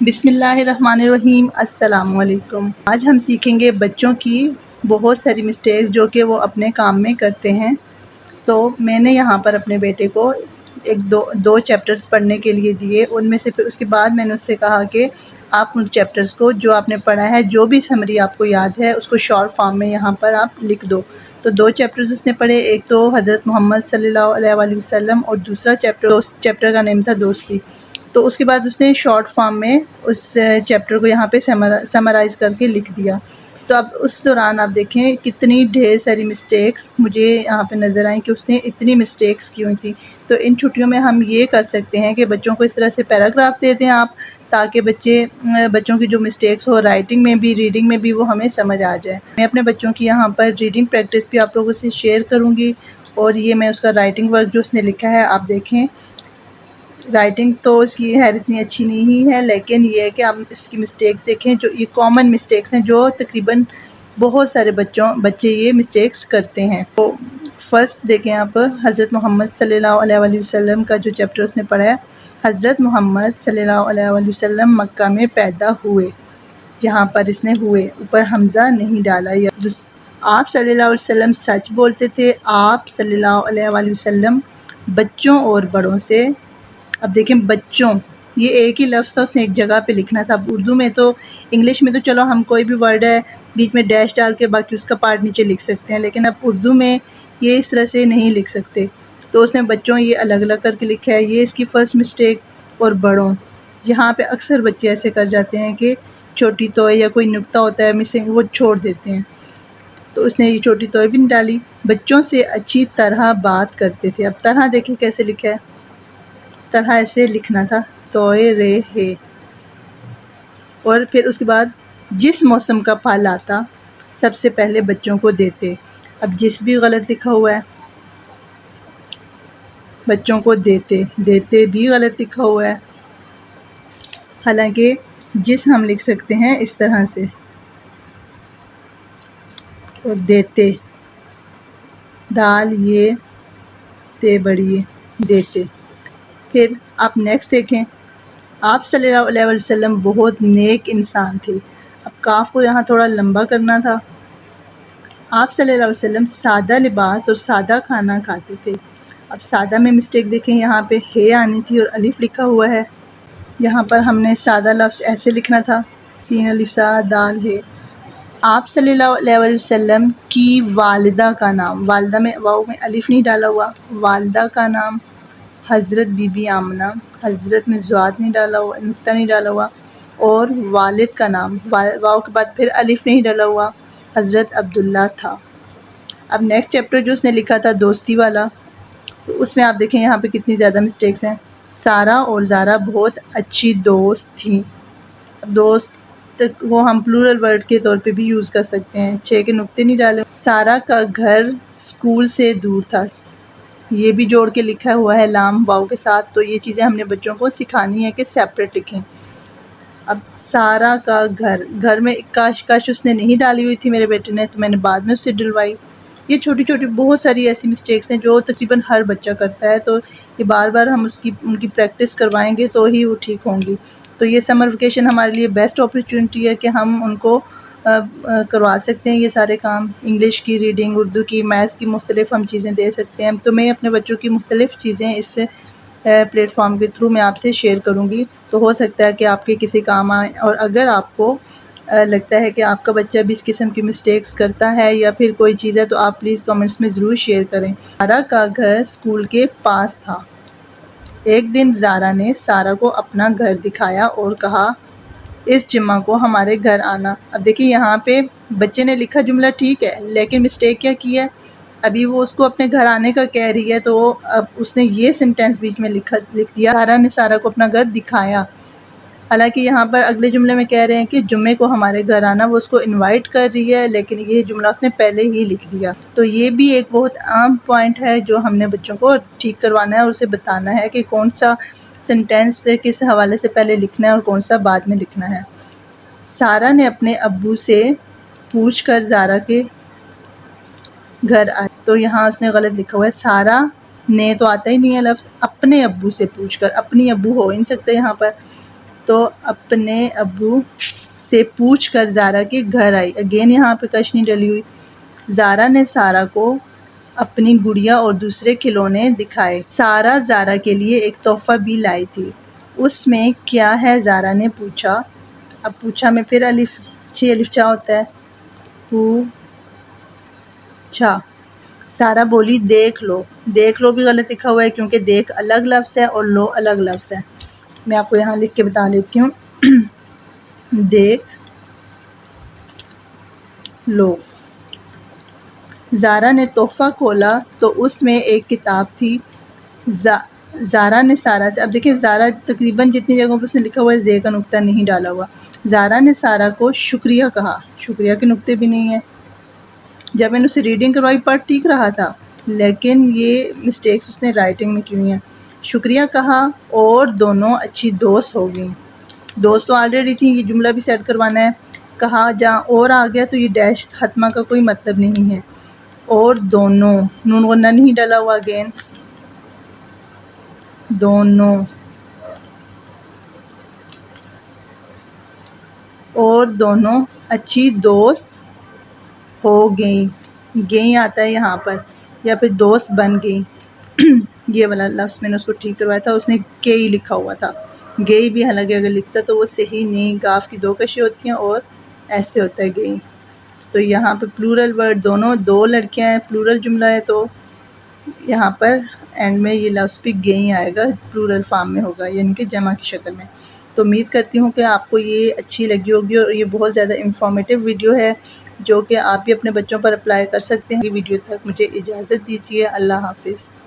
بسم اللہ الرحمن الرحیم۔ السلام علیکم۔ آج ہم سیکھیں گے بچوں کی بہت ساری مسٹیکس جو کہ وہ اپنے کام میں کرتے ہیں۔ تو میں نے یہاں پر اپنے بیٹے کو دو چیپٹرز پڑھنے کے لیے دیے، ان میں سے پھر اس کے بعد میں نے اس سے کہا کہ آپ ان چیپٹرز کو جو آپ نے پڑھا ہے، جو بھی سمری آپ کو یاد ہے، اس کو شارٹ فارم میں یہاں پر آپ لکھ دو۔ تو دو چیپٹرز اس نے پڑھے، ایک تو حضرت محمد صلی اللہ علیہ وآلہ وسلم اور دوسرا چیپٹر کا نیم تھا دوستی۔ تو اس کے بعد اس نے شارٹ فارم میں اس چیپٹر کو یہاں پہ سمرائز کر کے لکھ دیا۔ تو اب اس دوران آپ دیکھیں کتنی ڈھیر ساری مسٹیکس مجھے یہاں پہ نظر آئیں کہ اس نے اتنی مسٹیکس کی ہوئی تھی۔ تو ان چھٹیوں میں ہم یہ کر سکتے ہیں کہ بچوں کو اس طرح سے پیراگراف دے دیں آپ، تاکہ بچوں کی جو مسٹیکس ہو رائٹنگ میں بھی ریڈنگ میں بھی وہ ہمیں سمجھ آ جائے۔ میں اپنے بچوں کی یہاں پر ریڈنگ پریکٹس بھی آپ لوگوں سے شیئر کروں گی، اور یہ میں اس کا رائٹنگ ورک جو اس نے لکھا ہے آپ دیکھیں۔ رائٹنگ تو اس کی خیر اتنی اچھی نہیں ہے، لیکن یہ ہے کہ آپ اس کی مسٹیکس دیکھیں، جو یہ کامن مسٹیکس ہیں جو تقریباً بہت سارے بچے یہ مسٹیکس کرتے ہیں۔ تو فرسٹ دیکھیں آپ، حضرت محمد صلی اللہ علیہ وآلہ وسلم کا جو چیپٹر اس نے پڑھا ہے۔ حضرت محمد صلی اللہ علیہ وآلہ وسلم مکہ میں پیدا ہوئے، یہاں پر اس نے ہوئے اوپر حمزہ نہیں ڈالا۔ آپ صلی اللہ علیہ وسلم سچ بولتے تھے، آپ صلی اللہ علیہ وآلہ وسلم بچوں اور بڑوں سے، اب دیکھیں بچوں، یہ ایک ہی لفظ تھا، اس نے ایک جگہ پہ لکھنا تھا۔ اب اردو میں تو انگلش میں تو چلو ہم کوئی بھی ورڈ ہے بیچ میں ڈیش ڈال کے باقی اس کا پارٹ نیچے لکھ سکتے ہیں، لیکن اب اردو میں یہ اس طرح سے نہیں لکھ سکتے۔ تو اس نے بچوں یہ الگ الگ کر کے لکھا ہے، یہ اس کی فرسٹ مسٹیک۔ اور بڑوں، یہاں پہ اکثر بچے ایسے کر جاتے ہیں کہ چھوٹی توئے یا کوئی نقطہ ہوتا ہے مسنگ، وہ چھوڑ دیتے ہیں۔ تو اس نے یہ چھوٹی توئے بھی نہیں ڈالی۔ بچوں سے اچھی طرح بات کرتے تھے، اب طرح دیکھیں کیسے لکھا ہے، طرح ایسے لکھنا تھا، توئے رے ہے۔ اور پھر اس کے بعد جس موسم کا پھل آتا سب سے پہلے بچوں کو دیتے، اب جس بھی غلط لکھا ہوا ہے، بچوں کو دیتے بھی غلط لکھا ہوا ہے، حالانکہ جس ہم لکھ سکتے ہیں اس طرح سے، اور دیتے دال یہ تے بڑی دیتے۔ پھر آپ نیکسٹ دیکھیں، آپ صلی اللہ علیہ وسلم بہت نیک انسان تھے، اب کاف کو یہاں تھوڑا لمبا کرنا تھا۔ آپ صلی اللہ علیہ وسلم سادہ لباس اور سادہ کھانا کھاتے تھے، اب سادہ میں مسٹیک دیکھیں، یہاں پہ ہے آنی تھی اور الف لکھا ہوا ہے، یہاں پر ہم نے سادہ لفظ ایسے لکھنا تھا، سین الف سا دال ہے۔ آپ صلی اللہ علیہ وسلم کی والدہ کا نام، والدہ میں واؤ میں الف نہیں ڈالا ہوا، والدہ کا نام حضرت بی بی آمنہ، حضرت میں زواد نہیں ڈالا ہوا، نقطہ نہیں ڈالا ہوا، اور والد کا نام واؤ کے بعد پھر الف نہیں ڈالا ہوا، حضرت عبداللہ تھا۔ اب نیکسٹ چیپٹر جو اس نے لکھا تھا دوستی والا، تو اس میں آپ دیکھیں یہاں پہ کتنی زیادہ مسٹیکس ہیں۔ سارہ اور زارا بہت اچھی دوست تھیں، دوست وہ ہم پلورل ورڈ کے طور پہ بھی یوز کر سکتے ہیں، 6 کے نقطے نہیں ڈالے۔ سارہ کا گھر اسکول سے دور تھا، یہ بھی جوڑ کے لکھا ہوا ہے لام واؤ کے ساتھ۔ تو یہ چیزیں ہم نے بچوں کو سکھانی ہے کہ سیپریٹ لکھیں۔ اب سارہ کا گھر میں کاش اس نے نہیں ڈالی ہوئی تھی میرے بیٹے نے، تو میں نے بعد میں اس سے ڈلوائی۔ یہ چھوٹی چھوٹی بہت ساری ایسی مسٹیکس ہیں جو تقریباً ہر بچہ کرتا ہے، تو یہ بار بار ہم ان کی پریکٹس کروائیں گے تو ہی وہ ٹھیک ہوں گی۔ تو یہ سمر ویکیشن ہمارے لیے بیسٹ اپرچونٹی ہے کہ ہم ان کو کروا سکتے ہیں یہ سارے کام، انگلش کی ریڈنگ، اردو کی، میتھس کی، مختلف ہم چیزیں دے سکتے ہیں۔ تو میں اپنے بچوں کی مختلف چیزیں اس پلیٹ فارم کے تھرو میں آپ سے شیئر کروں گی، تو ہو سکتا ہے کہ آپ کے کسی کام آئے۔ اور اگر آپ کو لگتا ہے کہ آپ کا بچہ بھی اس قسم کی مسٹیکس کرتا ہے یا پھر کوئی چیز ہے، تو آپ پلیز کامنٹس میں ضرور شیئر کریں۔ زارا کا گھر اسکول کے پاس تھا، ایک دن زارا نے سارہ کو اپنا گھر دکھایا اور کہا اس جمعہ کو ہمارے گھر آنا۔ اب دیکھیں یہاں پہ بچے نے لکھا جملہ ٹھیک ہے، لیکن مسٹیک کیا کی ہے، ابھی وہ اس کو اپنے گھر آنے کا کہہ رہی ہے، تو اب اس نے یہ سینٹینس بیچ میں لکھ دیا، سارہ نے سارہ کو اپنا گھر دکھایا، حالانکہ یہاں پر اگلے جملے میں کہہ رہے ہیں کہ جمعے کو ہمارے گھر آنا، وہ اس کو انوائٹ کر رہی ہے، لیکن یہ جملہ اس نے پہلے ہی لکھ دیا۔ تو یہ بھی ایک بہت عام پوائنٹ ہے جو ہم نے بچوں کو ٹھیک کروانا ہے اور اسے بتانا ہے کہ کون سا سینٹینس کس حوالے سے پہلے لکھنا ہے اور کون سا بعد میں لکھنا ہے۔ سارہ نے اپنے ابو سے پوچھ کر زارا کے گھر آئی، تو یہاں اس نے غلط لکھا ہوا ہے، سارہ نے تو آتا ہی نہیں ہے لفظ، اپنے ابو سے پوچھ کر، اپنی ابو ہو ہی نہیں سکتا یہاں پر۔ تو اپنے ابو سے پوچھ کر زارا کے گھر آئی۔ اگین یہاں پہ کش نہیں ڈلی ہوئی۔ زارا نے سارا کو اپنی گڑیا اور دوسرے کھلونے دکھائے۔ سارا زارا کے لیے ایک تحفہ بھی لائی تھی۔ اس میں کیا ہے؟ زارا نے پوچھا۔ اب پوچھا میں پھر الف چا ہوتا ہے، پوچھا۔ سارا بولی دیکھ لو۔ دیکھ لو بھی غلط لکھا ہوا ہے کیونکہ دیکھ الگ لفظ ہے اور لو الگ لفظ ہے۔ میں آپ کو یہاں لکھ کے بتا لیتی ہوں۔ دیکھ لو۔ زارا نے تحفہ کھولا تو اس میں ایک کتاب تھی۔ زارا نے سارا سے، اب دیکھیں زارا تقریباً جتنی جگہوں پہ اس نے لکھا ہوا ہے زے کا نقطہ نہیں ڈالا ہوا۔ زارا نے سارا کو شکریہ کہا۔ شکریہ کے نقطے بھی نہیں ہیں۔ جب میں نے اسے ریڈنگ کروائی پڑھ ٹھیک رہا تھا، لیکن یہ مسٹیکس اس نے رائٹنگ میں کی ہوئی ہیں۔ شکریہ کہا اور دونوں اچھی دوست ہو گئیں۔ دوست تو آلریڈی تھیں، یہ جملہ بھی سیٹ کروانا ہے۔ کہا جہاں اور آ گیا تو یہ ڈیش ختمہ کا کوئی مطلب نہیں ہے۔ اور دونوں، نون غنہ نہیں ڈالا ہوا اگین، دونوں، اور دونوں اچھی دوست ہو گئیں۔ گئیں آتا ہے یہاں پر، یا پھر دوست بن گئیں۔ یہ والا لفظ میں نے اس کو ٹھیک کروایا تھا، اس نے گئی لکھا ہوا تھا۔ گئی بھی حالانکہ اگر لکھتا تو وہ صحیح نہیں، گاف کی دو کشیں ہوتی ہیں اور ایسے ہوتا ہے گئی۔ تو یہاں پہ پلورل ورڈ دونوں، دو لڑکیاں ہیں، پلورل جملہ ہے تو یہاں پر اینڈ میں یہ لفظ بھی گئیں آئے گا، پلورل فارم میں ہوگا یعنی کہ جمع کی شکل میں۔ تو امید کرتی ہوں کہ آپ کو یہ اچھی لگی ہوگی اور یہ بہت زیادہ انفارمیٹیو ویڈیو ہے جو کہ آپ بھی اپنے بچوں پر اپلائی کر سکتے ہیں۔ یہ ویڈیو تک مجھے اجازت دیجیے۔ اللہ حافظ۔